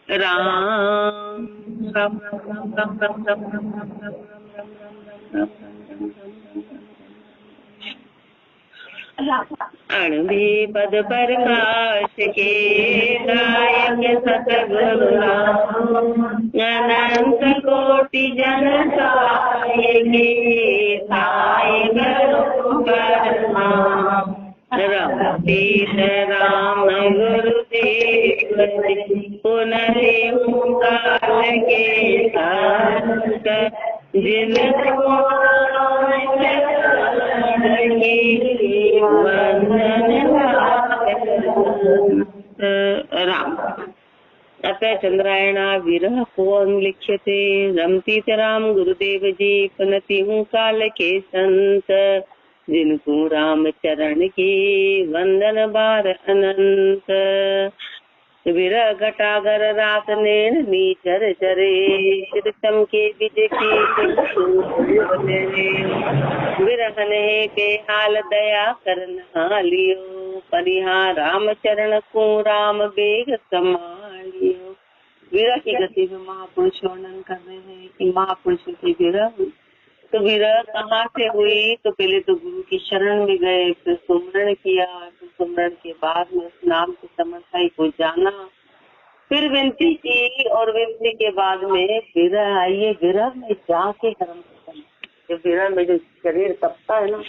राम राम राम राम राम राम अणभि पद प्रकाश के दायक सतगुरु राम अनंत कोटि जन के राम गुरुदेव पुनः ओंकार के जिन राम अतः चंद्रायणा विरह को लिख्यते रमती राम गुरुदेव जी पुनति हूँ काल के संत जिनको राम चरण की वंदन बार अनंत विरह घटागर रात नैन नीचर चरे शीर्षम के बीज की विरहन है के हाल दया करना लियो परिहार राम चरण को राम बेग संभालियो। विरह की गति में महापुरुष वर्णन कर रहे हैं कि महापुरुषों की विरह तो विरह कहाँ से हुई। तो पहले तो गुरु की शरण में गए, फिर सुमरण किया, फिर सुमरण के बाद में उस नाम के समर्थाई को जाना, फिर विनती की और विनती के बाद में विरह आइए। विरह में जाके कर्म खत्म। जब विरह में जो शरीर तपता है ना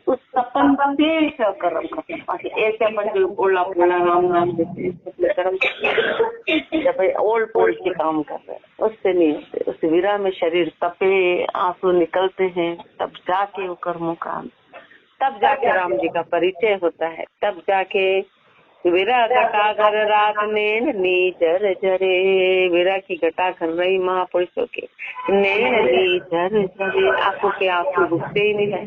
उस तपन से कर्म खत्म। ऐसे अपन जो ओला पोला राम नाम देते कर्म जब ओल पोल के काम कर रहे हैं उससे नहीं होते। उस विरह में शरीर तपे, आंसू निकलते हैं, तब जाके वो कर्मों का, तब जाके राम जी का परिचय होता है। तब जाके विरह घटाकर रात नैन नीचर झरे। विरह की घटा कर रही महापुरुषों के नैन नीचर झरे, आंखों के आंसू रुकते ही नहीं है।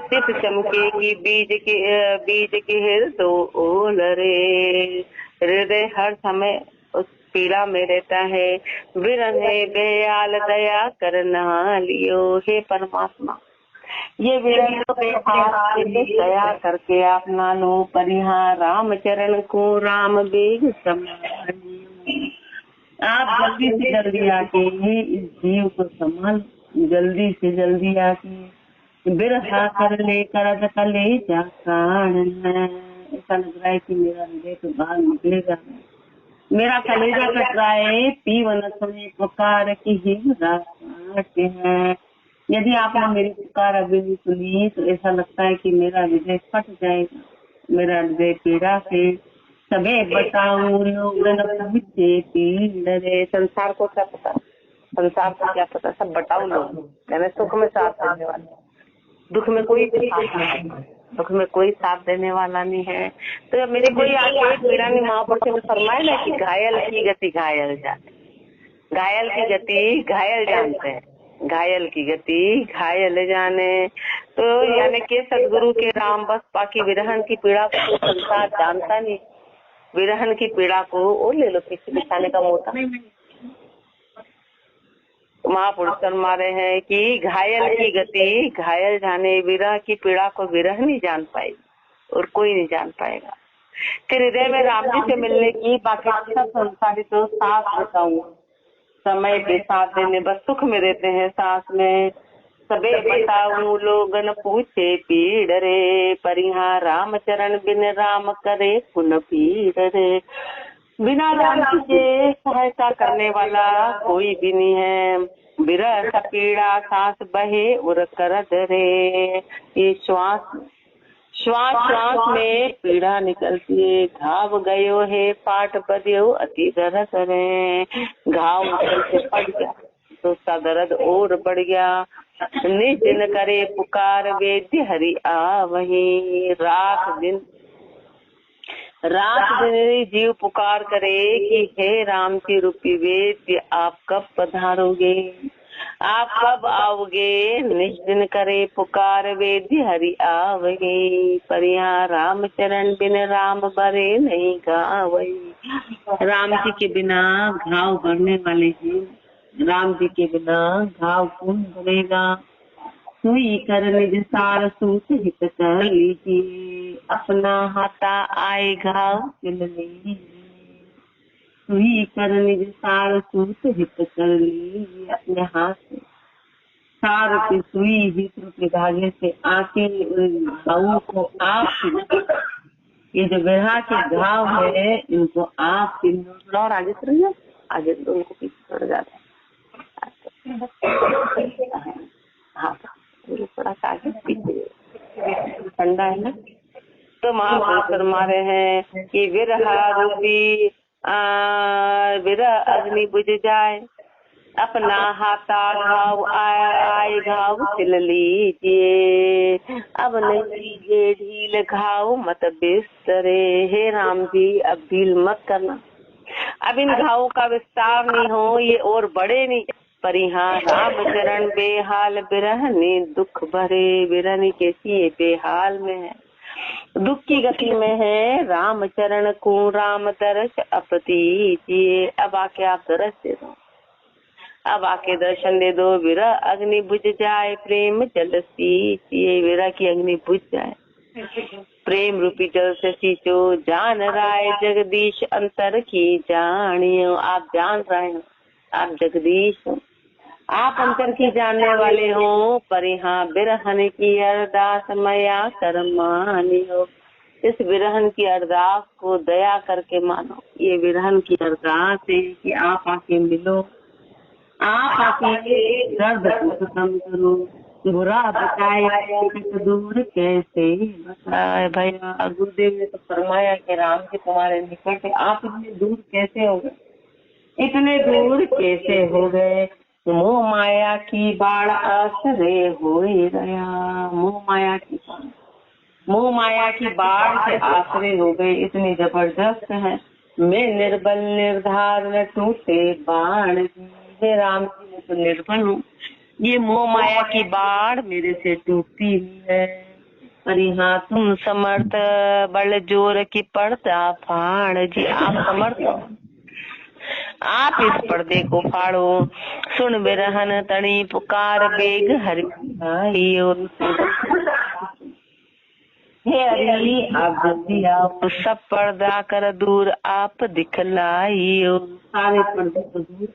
सिर्फ चमके की बीज के हृदय ओल रे। हृदय हर समय उस पीड़ा में रहता है। विरह बेयाल दया करना लियो। हे परमात्मा ये विरह दया करके आप ना लो परिहार राम चरण को राम बेग संभालियो। आप जल्दी से जल्दी आके इस जीव को संभाल, जल्दी से जल्दी आके बिरहा कर लेकर कले जा प्राण है। ऐसा लग रहा है कि मेरा हृदय तो बाहर निकलेगा, मेरा कलेजा कट रहा है। पीवन समय पुकार की ही रास्ते हैं। यदि आपने मेरी पुकार अभी नहीं सुनी तो ऐसा लगता है कि मेरा हृदय फट जाएगा। मेरा हृदय पीड़ा से सबे बताऊं लोग पीड़े। संसार को क्या पता, संसार को क्या पता, सब बताओ लोग। मैंने सुख में साथ देने वाले, दुख में कोई दुख में कोई साथ देने वाला नहीं है। तो मेरे कोई आगे पीड़ा नहीं। महापुरुष ने फरमाया ना कि घायल की गति घायल जाने, घायल की गति घायल जानते हैं, घायल की गति घायल जाने। तो यानी कि सदगुरु के राम बस बाकी विरहन की पीड़ा को संसार जानता नहीं। विरहन की पीड़ा को और ले लो किसी बिछाने का मोटा। महापुरुष फरमा रहे हैं कि घायल की गति घायल जाने। विरह की पीड़ा को विरह नहीं जान पाएगी और कोई नहीं जान पाएगा। फिर हृदय में राम जी से मिलने की बाकी सब संसारी तो साथ बताऊंगा, समय पे साथ देने बस सुख में रहते हैं साथ में। सबे बताऊं लोगन पूछे पीड़ रे। परिहार राम चरण बिन राम करे पुन पीड़ रे। बिना राम के सहायता करने वाला कोई भी नहीं है। विरह पीड़ा सांस बहे उर कर रे। ये श्वास में पीड़ा निकलती है। घाव गयो है पाट बदियो अति दर्द करे। घाव से पड़ गया तो उसका दर्द और बढ़ गया। निज दिन करे पुकार वेद्य हरि आ वही। रात दिन जीव पुकार करे कि हे राम की रूपी वेद्य आप कब पधारोगे, आप कब आओगे। निश्चिन करे पुकार वेद्य हरि आवगे। परिहां राम चरण बिन राम बरे नहीं गावई। राम जी के बिना घाव भरने वाले हैं, राम जी के बिना घाव कौन भरेगा। सुई कर निज सार सूत हित कर लीजिए। अपना हाथा आए घाव सिल लीजिए। सुई कर निज सार सूत हित कर ली। अपने हाथ से सार की सुई हित के धागे से आके घावों को आप, ये जो बिरहा के घाव है इनको आप थोड़ा और आगे चलिए, आगे तो उनको पीछे छोड़ जाता है। हाँ थोड़ा सा आगे पीछे, ठंडा है ना। तो महापुरुष फरमा रहे हैं कि विरहा रूपी विरह अग्नि बुझ जाए, अपना हाथा घाव आए घाव सिल लीजिए, अब नहीं कीजिए ढील घाव मत बिस्तरे। हे राम जी अब ढील मत करना, अब इन घावों का विस्तार नहीं हो, ये और बड़े नहीं। पर यहाँ राम चरण बेहाल बिरहनी दुख भरे। बिरहनी कैसी है, बेहाल में है, दुख की गति में है। राम चरण को राम दर्श अपतीजिए, अब आके आप दर्श दे दो, अब आके दर्शन दे दो। विरह अग्नि बुझ जाए प्रेम जल सींचिए, विरह की अग्नि बुझ जाए, प्रेम रूपी जल से सींचो। जान राय जगदीश अंतर की जानियो, आप जान रहे हो, आप जगदीश हो, आप अंतर की जानने वाले हो। पर यहाँ बिरहन की अरदास मया कर मानियो, इस बिरहन की अरदास को दया करके मानो। ये बिरहन की अरदास है कि आप आके मिलो, आप आके दर्द को खत्म करो। बुरा बताए दूर कैसे बताए। भैया गुरुदेव ने तो फरमाया कि राम जी तुम्हारे निकट है, आप इतने दूर कैसे हो गए, इतने दूर कैसे हो गए। मोह माया की बाढ़ आश्रय हो गया, मोह माया की बाढ़, मोह माया की बाढ़ से आश्रय हो गए, इतनी जबरदस्त है। मैं निर्बल निर्धार न टूटे बाण, हे राम जी मैं तो निर्बल हूँ, ये मोह माया की बाढ़ मेरे से टूटती हुई है। पर यहाँ तुम समर्थ बल जोर की पड़ता फाड़ जी, आप समर्थ हो, आप इस पर्दे को फाड़ो। सुन बिरहन तणी पुकार बेग हरि, हे हरि आप जल्दी आओ, सब पर्दा कर दूर आप दिखलाइयो। सारे पर्दे को दूर,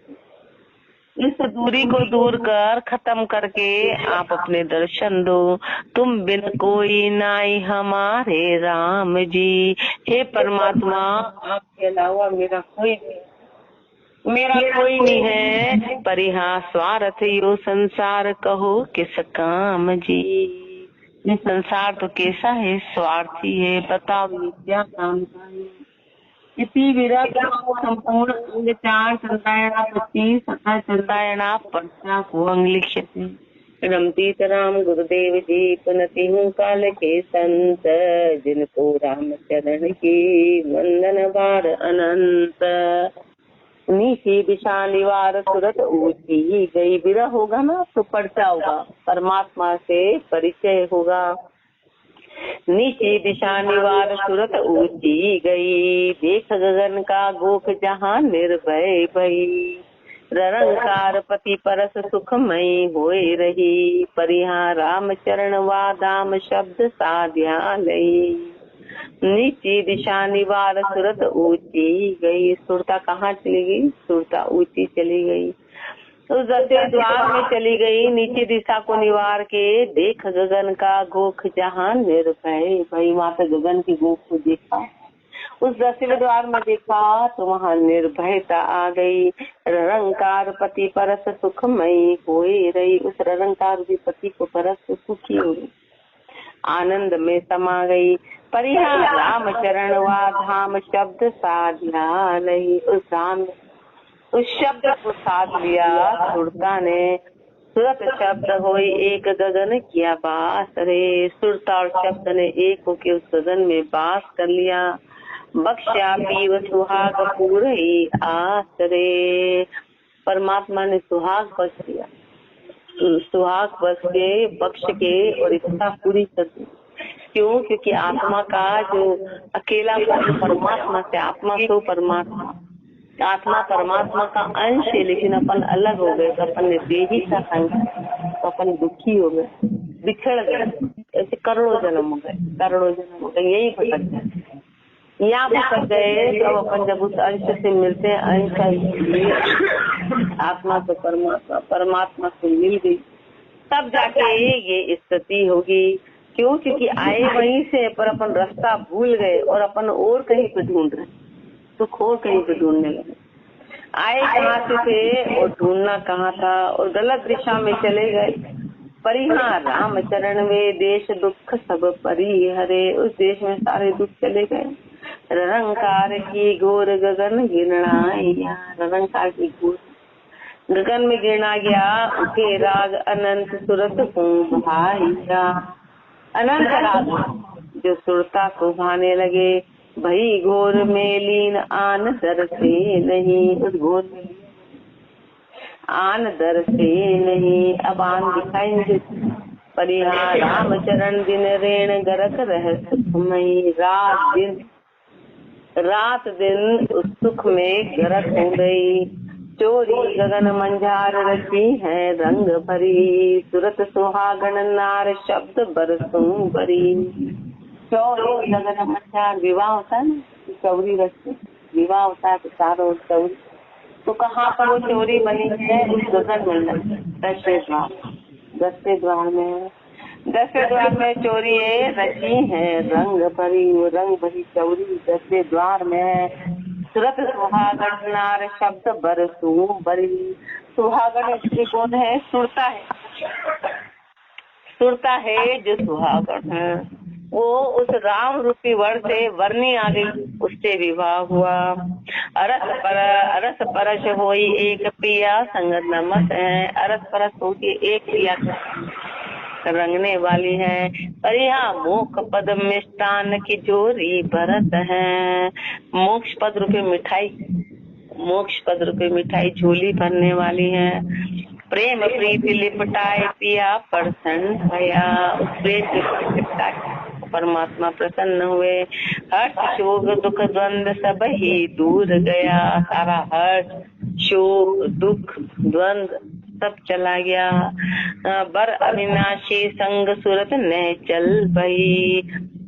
इस दूरी को दूर कर खत्म करके आप अपने दर्शन दो। तुम बिन कोई नाई हमारे राम जी, हे परमात्मा आपके अलावा मेरा कोई नहीं है। पर यहाँ स्वार्थ यो संसार कहो किस काम जी, ये संसार तो कैसा है, स्वार्थी है, बताओ ये क्या काम का है। इसी विरह संपूर्ण अंग 4 चंदायना 25 तथा चंदायना 50 को अंग लिखते। रमती राम गुरुदेव जी पुनति हूँ काल के संत, जिनको राम चरण की वंदन बार अनंत। नीची दिशा निवार सुरत ऊंची गई। विरह होगा ना तो पर्चा होगा, परमात्मा से परिचय होगा। नीची दिशा निवार सुरत ऊंची गई, देख गगन का गोख जहाँ निर्भय भई। ररंकार पति परस सुखमयी होए रही, पर यहाँ राम चरण वा धाम शब्द साध्या लई। नीची दिशा निवार सुरत ऊंची गई, सुरता कहाँ चली गई, सुरता ऊंची चली गई, उस दसवें द्वार में चली गई। नीचे दिशा को निवार के देख गगन का गोख जहाँ निर्भय भाई, वहाँ पे गगन की गोख को देखा, उस 10वें द्वार में देखा तो वहाँ निर्भयता आ गई। ररंकार पति परस सुखमयी होए रही, उस ररंकार भी पति को परस सुखी हो गई, आनंद में समा गई। पर यहाँ राम चरण वा धाम शब्द साध्या नहीं, उस शब्द को साध लिया सुरता ने। सुरत शब्द होई एक गगन किया बास रे, सुरता और शब्द ने एक होके उस गगन में बास कर लिया। बख्शा पीव सुहाग पूरी आस रे, परमात्मा ने सुहाग बख्श दिया, सुहाग बख्श के और इच्छा पूरी कर दी। क्यों? क्योंकि आत्मा का जो अकेला परमात्मा से, आत्मा तो परमात्मा, आत्मा परमात्मा का अंश है, लेकिन अपन अलग हो गए, तो अपन ने देही का संग, तो अपन दुखी हो गए, बिछड़ गए, ऐसे करोड़ों जन्म हो गए, यही भटक गए, यहाँ पर गए तो अब अपन जब उस अंश से मिलते हैं, अंश आत्मा तो परमात्मा, परमात्मा से मिल गई, तब जाके ये स्थिति होगी। क्यों? क्योंकि आए वहीं से, पर अपन रास्ता भूल गए और अपन और कहीं पे ढूंढ रहे, सुख और कहीं पे ढूंढने लगे। आए कहाँ से थे और ढूंढना कहाँ था, और गलत दिशा में चले गए। परिहार राम चरण वे देश दुख सब परिहरे, उस देश में सारे दुख चले गए। निरंकार की घोर गगन गिरणाया, निरंकार की घोर गगन में गिरना गया, उठे राग अनंत सुरत को भाईया। अनंत राग जो सुरता को भाने लगे, भई घोर में लीन आन दर से नहीं, उस घोर में आन दर से नहीं, अब आन दिखाएंगे। परिहार राम चरण दिन रेण गरक रहस्य मई, रात दिन उस सुख में गरक हो गई। चोरी गगन मंझार रची है रंग भरी, सुरत सुहागन नार शब्द बरसों भरी। चोरी गगन मंझार, विवाह होता है ना, चौरी रचती, विवाह होता है तो चारों चौरी। तो कहाँ पर वो चोरी बनी है? उस गगन मंडल, 10वें द्वार में, 10वें द्वार में चोरी रची है रंग भरी, वो रंग भरी चौरी 10वें द्वार में है। सुरत सुहागन नार शब्द बरसू बरी, सुहागन कौन है? सुरता है, सुरता है जो सुहागन है, वो उस राम रूपी वर से वरनी आ गई, उससे विवाह हुआ। अरस परस होई एक पिया संग नमक है, अरस परस होगी एक पिया रंगने वाली है। पर यहाँ मोक्ष पद मिष्टान की जोरी भरत है, मोक्ष पद रूपी मिठाई, मोक्ष पद रूपी मिठाई झोली भरने वाली है। प्रेम प्रीति लिपटाए पिया प्रसन्न भया, उस प्रेम से लिपटाए परमात्मा प्रसन्न हुए। हर्ष शोक दुख द्वंद सब ही दूर गया, सारा हर्ष शोक दुख द्वंद सब चला गया। बर अविनाशी संग सुरत न चल भई,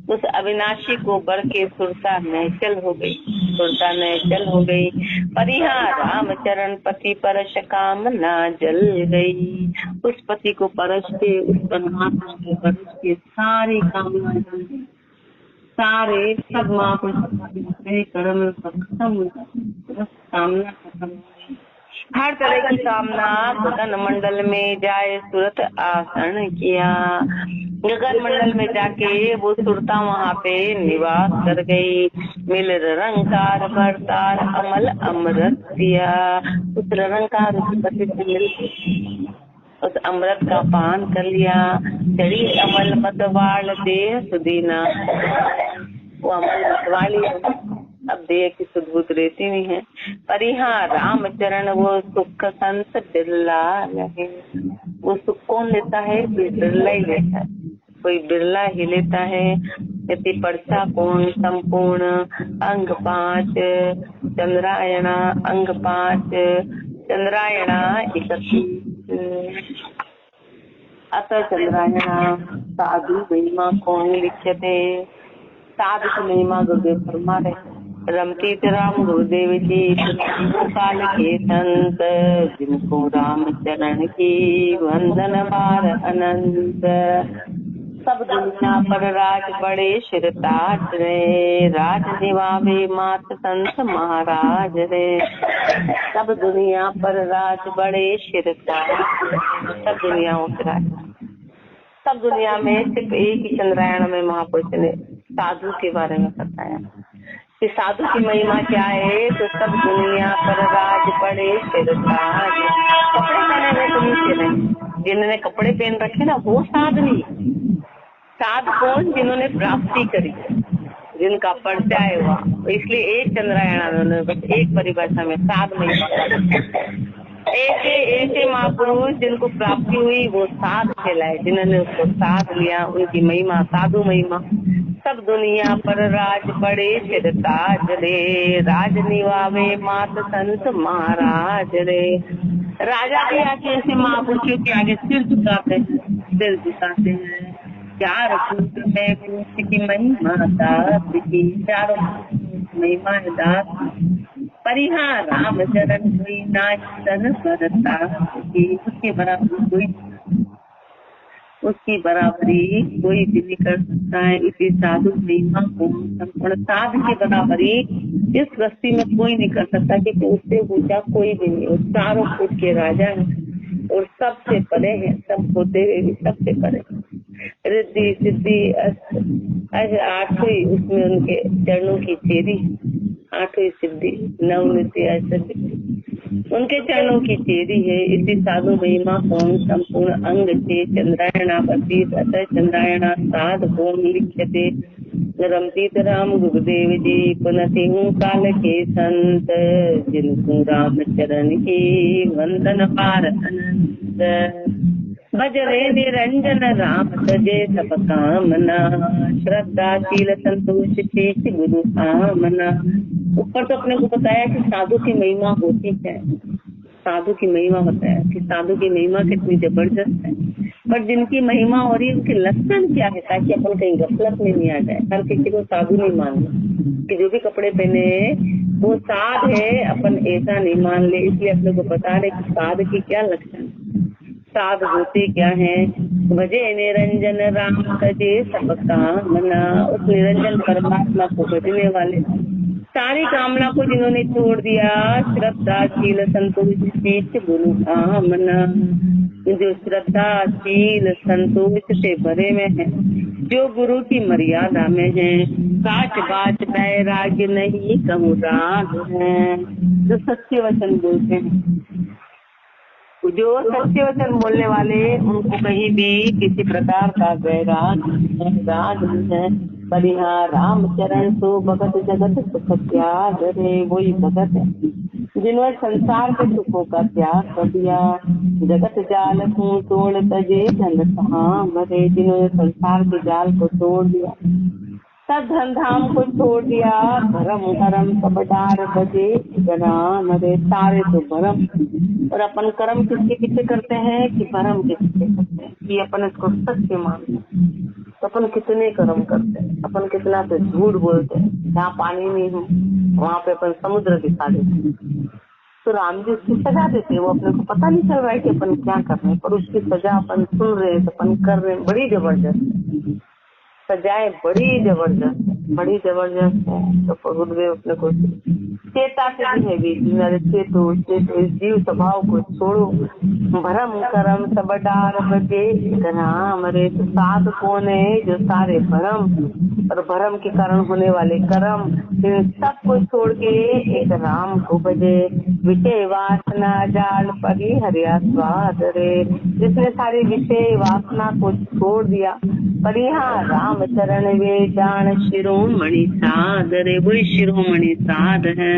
उस अविनाशी को बर के सुरता नहचल हो गई, सुरता नहचल हो गई। परिहार राम चरण पति परश कामना जल गई, उस पति को परश के, उस परमात्मा को परश के सारी कामना जल गई, सारे सब महापुरुष कर्म खत्म हो गए, कामना खत्म। हर तरह की कामना गगन मंडल में जाए सुरत आसन किया, गगन मंडल में जाके वो सुरता वहाँ पे निवास कर गई। मिल निरंकार भरतार अमल अमृत दिया, उस निरंकार पति से मिल उस अमृत का पान कर लिया। चढ़ी अमल मतवाल देह सुदीना, वो अमल मतवाली अब देह की सुदबुद रहती नहीं है। पर यहाँ राम चरण वो सुख संत बिरला लगे, वो सुख कौन लेता है? बिरला ही लेता है, कोई बिरला ही लेता है। यदि पर्चा कौन संपूर्ण अंग 5 चंद्रायणा, अंग 5 चंद्रायणा 31 अतः चंद्रायणा साधु महिमा कौन लिखते, साधु की महिमा गुरुदेव फरमा रहे। रमती राम गुरुदेव जी काल के संत, जिनको राम चरण की वंदन बार अनंत। सब दुनिया पर राज बड़े शिर ताज रे, राज निभावे मात संत महाराज रे। सब दुनिया पर राज बड़े शिर ताज, सब दुनियाओं के राज। सब दुनिया में सिर्फ एक ही चंद्रायण में महापुरुष ने साधु के बारे में बताया कि साधु की महिमा क्या है। तो सब दुनिया पर राज बड़े शिर ताज, कपड़े पहने हुए तो नीचे नहीं, जिन्होंने कपड़े पहन रखे ना वो साध नहीं। साध कौन? जिन्होंने प्राप्ति करी, जिनका परिचय हुआ। इसलिए एक चंद्रायण में बस एक परिभाषा में साध महिमा। ऐसे महापुरुष जिनको प्राप्ति हुई वो साध कहलाए, जिन्होंने उसको साध लिया, उनकी महिमा साधु महिमा। सब दुनिया पर राज बड़े सिर ताज रे, राज निभावे मात संत महाराज रे। राजा भी आके ऐसे महापुरुषों के आगे सिर झुकाते हैं, सिर झुकाते हैं। चार कूट में कूट की महिमा की, चारों महिमा है दास परिहार राम चरण कोई नाच तन करता उसके बराबर कोई उसकी बराबरी कोई भी नहीं कर सकता है। इसी साधु महिमा को संपूर्ण साध की बराबरी इस सृष्टि में कोई नहीं कर सकता क्योंकि उससे ऊंचा कोई भी नहीं। वो चारों फुट के राजा है और सबसे परे है, सब होते हुए भी सबसे परे। रिद्धि सिद्धि आठवीं उसमें उनके चरणों की चेरी, आठवीं सिद्धि नवनीति उनके चरणों की चेरी है। इसी साधु महिमा कौन संपूर्ण अंग से चंद्रायणा प्रतीत अतः चंद्रायणा साध कौन लिख्यते रमतीत राम गुरुदेव जी पुनति हूँ काल के संत जिनको राम चरण की वंदन पार अनंत भजरे निरंजन राम तजे सब कामना श्रद्धा शील संतोष शेष गुरु आमना। ऊपर तो अपने को बताया कि साधु की महिमा होती है, साधु की महिमा बताया कि साधु की महिमा कितनी जबरदस्त है। पर जिनकी महिमा हो रही है उनके लक्षण क्या है ताकि अपन कहीं गफलत में नहीं आ जाए। हर किसी को साधु नहीं मानना कि जो भी कपड़े पहने वो साध है, अपन ऐसा नहीं मान ले। इसलिए अपने को बता रहे कि साध की क्या लक्षण, साध होते क्या है। भजे निरंजन राम तजे सब कामना, उस निरंजन परमात्मा को भजने वाले सारी कामना को जिन्होंने छोड़ दिया। श्रद्धा शील संतोष शेष गुरु कामना, जो श्रद्धा शील संतोष से भरे में है, जो गुरु की मर्यादा में है, काच बाच वैराग्य नहीं कहूँ राग है, जो सच्चे वचन बोलते हैं, जो सच्चे वचन बोलने वाले उनको कहीं भी किसी प्रकार का वैराग नहीं है। परिहार राम चरण तो भगत जगत सुख त्याग रे, वही भगत है जिन्होंने संसार के सुखों का त्याग कर दिया। जगत जाल को तोड़ तजे जन मरे, जिन्होंने संसार के जाल को तोड़ दिया, सब धन धाम को छोड़ दिया। भरम करम सब डार बजे गना मरे, सारे तो भरम। और अपन कर्म किसके पीछे करते हैं कि भरम के पीछे करते हैं कि अपन इसको सत्य मानते हैं। तो अपन कितने कर्म करते हैं, अपन कितना से झूठ बोलते हैं। जहाँ पानी नहीं हो वहाँ पे अपन समुद्र दिखा देते हैं। तो राम जी उसकी सजा देते, वो अपने को पता नहीं चल रहा है कि अपन क्या कर रहे हैं, पर उसकी सजा अपन सुन रहे हैं, अपन कर रहे हैं। बड़ी जबरदस्त सजाएं, बड़ी जबरदस्त है। तो गुरुदेव अपने को चेता से भी है चेतो चेतो, इस जीव स्वभाव को छोड़ो। भरम करम सब डार बजे राम रे, तो साध कौन है जो सारे भरम और भरम के कारण होने वाले कर्म इन सब को छोड़ के एक राम को भजे। विषय वासना जाल परी हरिया स्वाद रे, जिसने सारी विषय वासना को छोड़ दिया। परिहार राम चरण वे जान शिरोमणि साध रे, वही शिरोमणि साध है।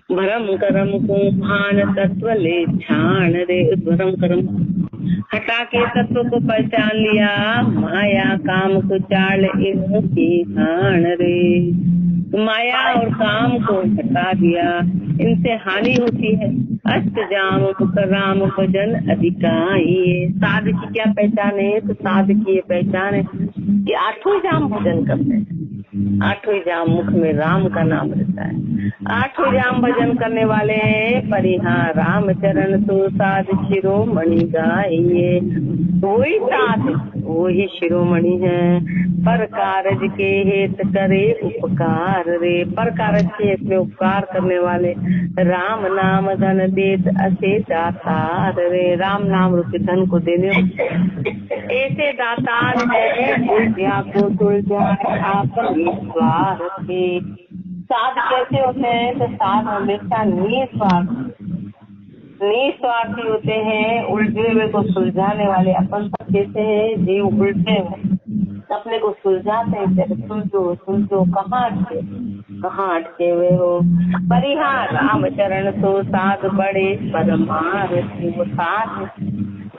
भरम करम को भान तत्व ले छाण रे, भरम करम हटा के तत्व को पहचान लिया। माया काम को चाल इनकी खान रे, माया और काम को हटा दिया, इनसे हानि होती है। अष्ट जाम राम भजन अधिकाई, साध की क्या पहचान है? तो साध की ये पहचान है कि आठों जाम भजन करते हैं। आठों जाम मुख में राम का नाम रहता है। आठों जाम भजन करने वाले हैं। परिहार राम चरण तो साध शिरोमणि गाइए, वही साध वही शिरोमणि है। पर कारज के हेत करे उपकार रे, पर कारज के हेत में उपकार करने वाले। राम नाम धन देत असे दातार रे, राम नाम रूपी धन को देने ऐसे दातार है। उलझा को सुलझा आप स्वार्थ के। साध कैसे होते हैं? तो साध हमेशा निस्वार्थी होते हैं, उलझे हुए को सुलझाने वाले। अपन सब कैसे हैं? जीव उलझे हुए अपने को सुलझाते हैं, सुलझो कहाँ अटके हुए हो। परिहार राम चरण तो साध बड़े परमार्थी, वो साध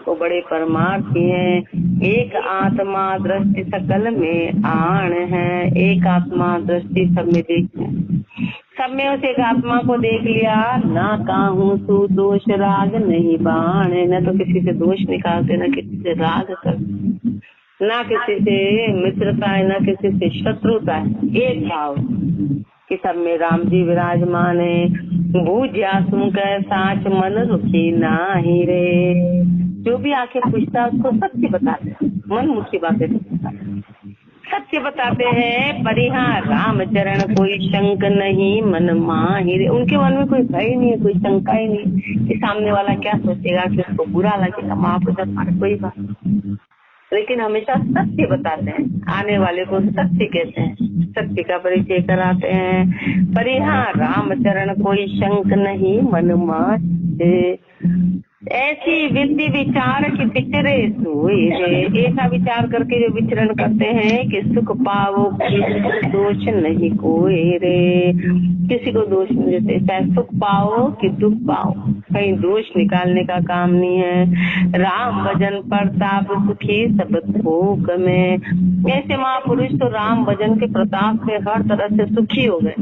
वो बड़े परमार्थी हैं। एक आत्मा दृष्टि सकल में आण है, एक आत्मा दृष्टि सब में देखते, सब में उस एक आत्मा को देख लिया। ना काहू तू दोष राग नहीं बाण, न तो किसी से दोष निकालते, न किसी से राग करते, ना किसी से मित्रता है, ना किसी से शत्रुता है। एक भाव कि सब में राम जी विराजमान है। बूझा सुन कर साच मन रुकी नाही रे। जो भी आके पूछता उसको सत्य बताते, मन मुखी बातें सत्य बताते हैं। परिहा राम चरण कोई शंक नहीं मन माहिर। उनके मन में कोई भय नहीं है, कोई शंका ही नहीं कि सामने वाला क्या सोचेगा, कि उसको बुरा लगेगा, महापुरुष कोई बात। लेकिन हमेशा सत्य बताते हैं, आने वाले को सत्य कहते हैं, सत्य का परिचय कराते हैं। परिहा राम चरण कोई शंक नहीं मन माहिर। ऐसी विधि विचार की विचरे सोई है। ऐसा विचार करके जो विचरण करते हैं कि सुख पाओ दोष नहीं कोई रे। किसी को दोष नहीं देते, चाहे सुख पाओ कि दुख पाओ, कहीं दोष निकालने का काम नहीं है। राम भजन प्रताप सुखी सब थोक में। ऐसे महापुरुष तो राम भजन के प्रताप से हर तरह से सुखी हो गए,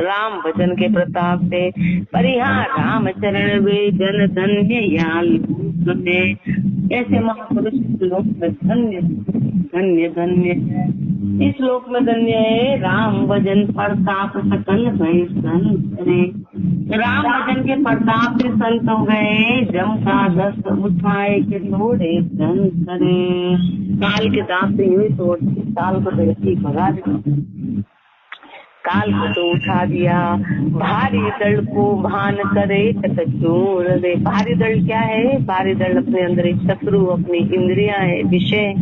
राम भजन के प्रताप से। परिहा राम चरण वे जन धन्य ऐसे महापुरुष लोक में धन्य धन्य धन्य है। इस लोक में धन्य है। राम भजन प्रताप सकल भय संत रे। राम भजन के प्रताप से संत हो गए, जम का दस्त उठाए के तोड़े संत रे। काल के दांत से यूं ही तोड़ती, काल को तो भगा दी, काल को तो उठा दिया। भारी दल को भान करे चकचूर रे। भारी दल क्या है? भारी दल अपने अंदर एक शत्रु, अपनी इंद्रियां है, विषय,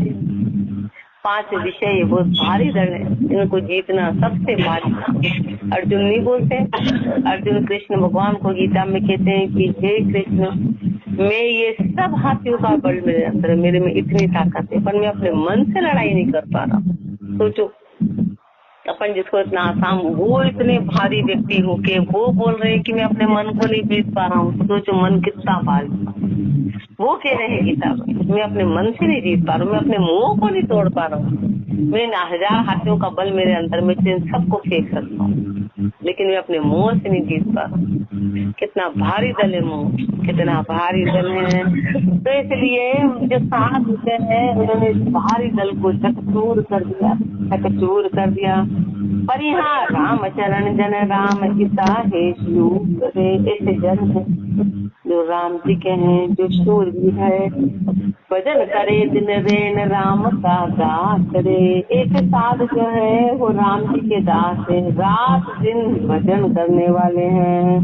5 विषय, वो भारी दल है। इनको जीतना सबसे भारी। अर्जुन नहीं बोलते, अर्जुन कृष्ण भगवान को गीता में कहते हैं कि हे कृष्ण, मैं ये सब हाथियों का बल मेरे अंदर, मेरे में इतनी ताकत है, पर मैं अपने मन से लड़ाई नहीं कर पा रहा। सोचो, अपन जिसको इतना आसान, वो इतने भारी व्यक्ति हो के वो बोल रहे हैं कि मैं अपने मन को नहीं जीत पा रहा हूँ। सोचो मन कितना भारी। वो कह रहे हैं गीता में, मैं अपने मन से नहीं जीत पा रहा हूँ, मैं अपने मोह को नहीं तोड़ पा रहा हूँ। मैं 1000 हाथियों का बल मेरे अंदर में, सबको फेंक सकता हूँ, लेकिन मैं अपने मोह से नहीं जीत पा रहा। कितना भारी दल है मोह, कितना भारी दल है। तो इसलिए जो साधु है उन्होंने भारी दल को चकचूर कर दिया, चकचूर कर दिया। परिहा राम चरण जन राम हिता है शूर रे। ऐसे जन है जो राम जी के हैं, जो शूर भी है। भजन करे दिन रेन राम का दास रे। एक साधु जो है वो राम जी के दास है, रात दिन भजन करने वाले हैं।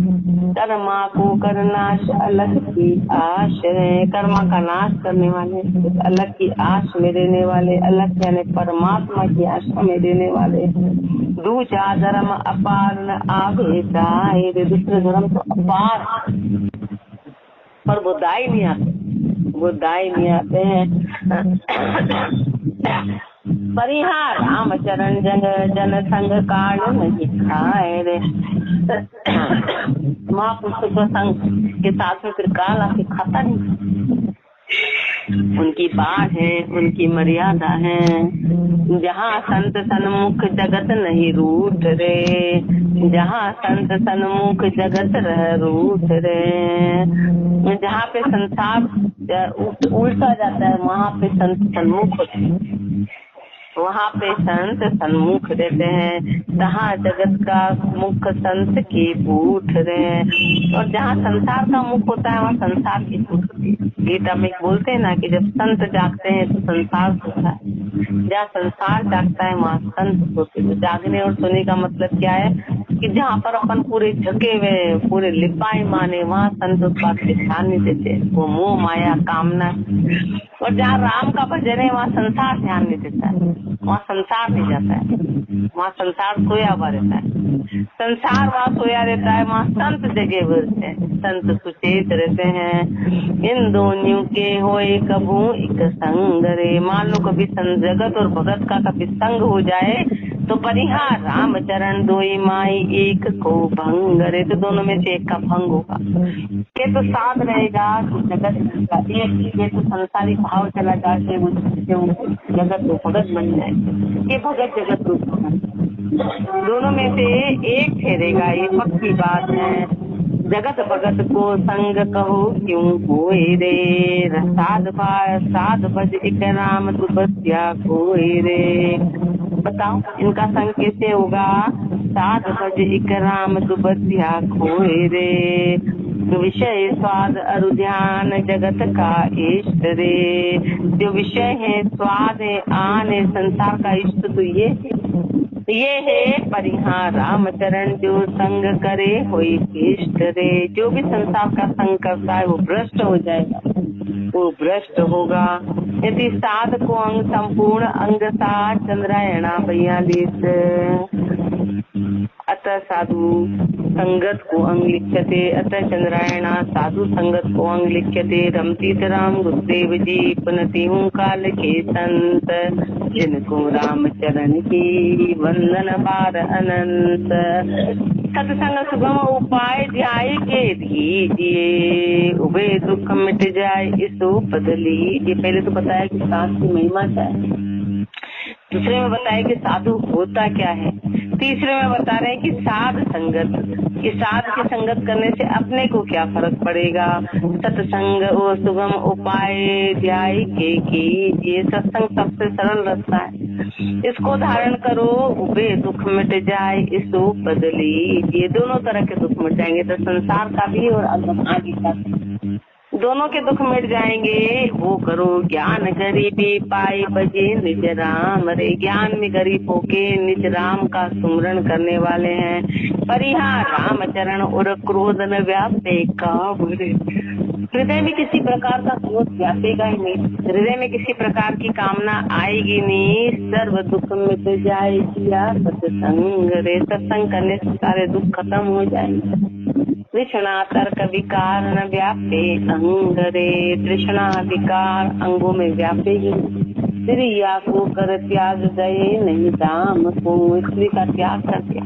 कर्मा को कर नाश अलग की आश है। कर्मा का नाश करने वाले, अलग की आश में रहने वाले, अलग यानी परमात्मा की आशा में रहने वाले। दूसरा धर्म अपार न आवे दाए। दूसरे धर्म तो अपार, पर वो दाई नहीं आते, वो दाई नहीं आते हैं। परिहा राम चरण जन जन संग काल नहीं खाए रे। महापुरुषों का संग के साथ में फिर काल आके खाता नहीं। उनकी बात है, उनकी मर्यादा है। जहाँ संत सन्मुख जगत नहीं रूठ रे। जहाँ संत सन्मुख जगत रह रूठ रे। जहाँ पे संसार उल्टा जाता है वहाँ पे संत सन्मुख होते हैं, वहाँ पे संत सन्मुख रहते हैं। जहाँ जगत का मुख संत की बूठ रहे। और जहाँ संसार का मुख होता है वहाँ संसार की बूठ होती है। गीता में बोलते हैं ना कि जब संत जागते हैं तो संसार सोता है, जहाँ संसार जागता है वहाँ संत सोते हैं। जागने और सोने का मतलब क्या है कि जहाँ पर अपन पूरे झके हुए, पूरे लिपाए माने, वहाँ संत उस बात पे ध्यान नहीं देते, वो मोह माया कामना। और जहाँ राम का भजन है वहाँ संसार ध्यान नहीं देता है, वहाँ संसार नहीं जाता है, वहाँ संसार सोया हुआ रहता है। संसार वहाँ सोया रहता है, वहाँ संत जगे हुए रहते हैं, संत सुचेत रहते हैं। इन दोनों के होए कबू एक संग रे। मान लो कभी जगत और भगत का कभी संग हो जाए तो परिहा राम चरण दोई माई एक को भंग रे। तो दोनों में से एक का भंग होगा। ये तो साथ रहेगा तो जगत का एक, ये तो संसारी भाव चला जाते वो जगत को भगत बन जाए, ये भगत जगत रूप होगा। दोनों में से एक ठहरेगा, ये पक्की बात है। जगत भगत को संग कहो क्यों कोई रे। साध भज एक राम तपस्या कोई रे। बताओ इनका संग कैसे होगा? साध भज इक राम दुबध्या खोए रे। विषय स्वाद अरु ध्यान जगत का इष्ट रे। जो विषय है, स्वाद है, आन है, संसार का इष्ट तो ये है परिहार रामचरण। जो संग करे होई इष्ट रे। जो भी संसार का संग करता है वो भ्रष्ट हो जाएगा, वो भ्रष्ट होगा। यदि साध को अंग संपूर्ण अंग सा चंद्रायणा 42। अतः साधु संगत को अंग लिख्यते। अतः चंद्रायणा साधु संगत को अंग लिख्यते। रमतीत राम गुरुदेव जी पुनति हूँ काल के संत। जिनको राम चरण की वंदन बार अनंत। सत्संग सुगम उपाय ध्याय के दीजिए। उभे दुख मिट जाए इसो पद लीजिए। पहले तो बताया कि साध की महिमा क्या है, दूसरे में बताया कि साधु होता क्या है, तीसरे में बता रहे हैं कि साध संगत, कि साध की संगत करने से अपने को क्या फर्क पड़ेगा। सत्संग और सुगम उपाय ध्याय के कीजिए। सत्संग सबसे सरल रास्ता है, इसको धारण करो। उबे दुख मिट जाए इसो पद लीजिए। दोनों तरह के दुख मिट जाएंगे, तो संसार का भी और आगे का, दोनों के दुख मिट जाएंगे। वो करो ज्ञान गरीबी पाई बजे निज राम रे। ज्ञान में गरीब होके निज राम का सुमरण करने वाले हैं। परिहार राम चरण और क्रोध न व्यापे काब रे। हृदय में किसी प्रकार का क्रोध व्यापेगा ही नहीं, हृदय में किसी प्रकार की कामना आएगी नहीं। सर्व दुख मिट जाए किया सत्संग रे। सत्संग करने से सारे दुख खत्म हो जाएंगे। तृष्णा तर्क विकार न व्यापे अंग रे। तृष्णा विकार अंगों में व्यापेगी। स्त्रिया को कर त्याग गए नहीं दाम को। स्त्री का त्याग कर दिया,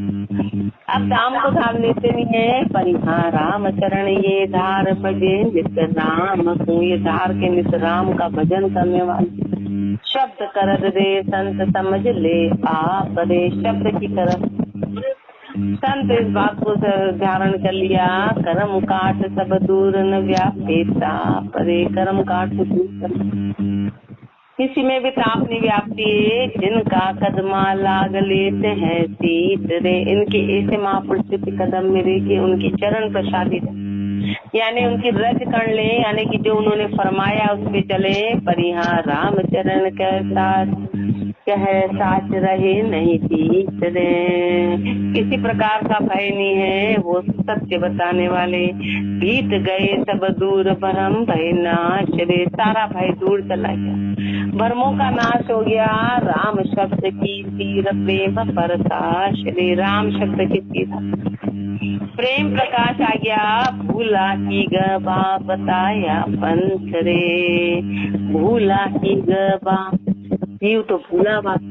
अब दाम को धाम लेते नहीं है। परिहार राम चरण ये धार भजे नित राम को। ये धार के नित राम का भजन करने वाले। शब्द करद रे संत समझ ले आप रे। शब्द की तरफ संत इस बात को धारण कर लिया। कर्म काट सब दूर न व्यापे ताप रे। कर्म काट से दूर कर, किसी में भी ताप नहीं व्यापती है। जिनका कदमा लाग लेते हैं सीत रे। इनके ऐसे महापुरुष के कदम में रेखे, उनकी चरण प्रसादित, यानी उनकी रज कर ले, यानी कि जो उन्होंने फरमाया उस पे चले। परिहार राम चरण कैसा कह साच रहे नहीं तीत रे। किसी प्रकार का भय नहीं है, वो सत्य बताने वाले। बीत गए सब दूर भरम भय नाश रे। सारा भय दूर चला गया, भरमों का नाश हो गया। राम शब्द की तीर प्रेम प्रकाश रे। राम शब्द की तीर प्रेम प्रकाश आ गया। भूला ही गबा बताया पंथ रे। भूला ही गबा, जीव तो भूला बात,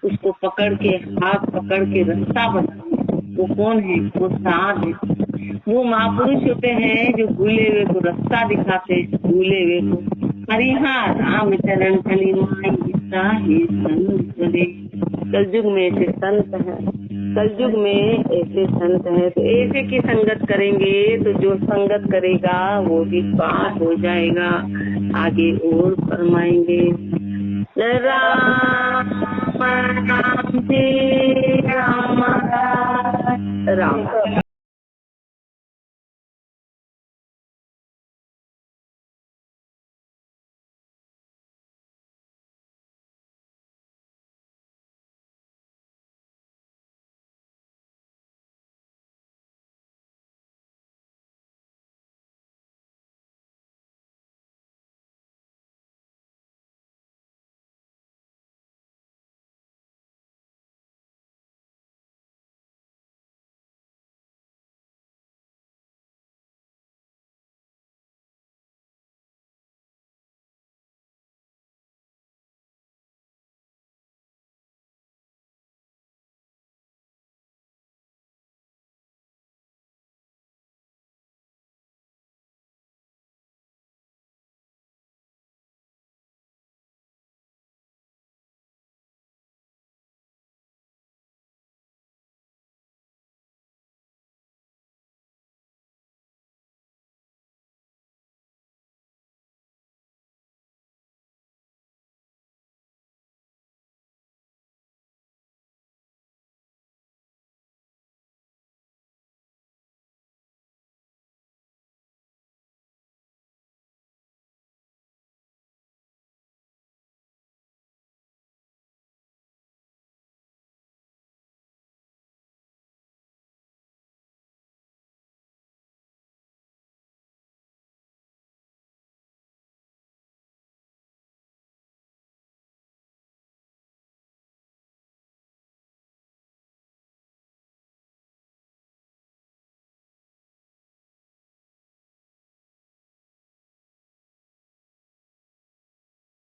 उसको पकड़ के हाथ पकड़ के रास्ता बताना, वो कौन है? वो साध है। वो महापुरुष होते हैं जो भूले हुए को रास्ता दिखाते हैं, भूले हुए को। परिहार राम चरण कलिमाई संत रे। कलयुग में ऐसे संत हैं, कलयुग में ऐसे संत हैं। तो ऐसे की संगत करेंगे तो जो संगत करेगा वो भी पास हो जाएगा। आगे और फरमाएंगे। राम राम राम राम।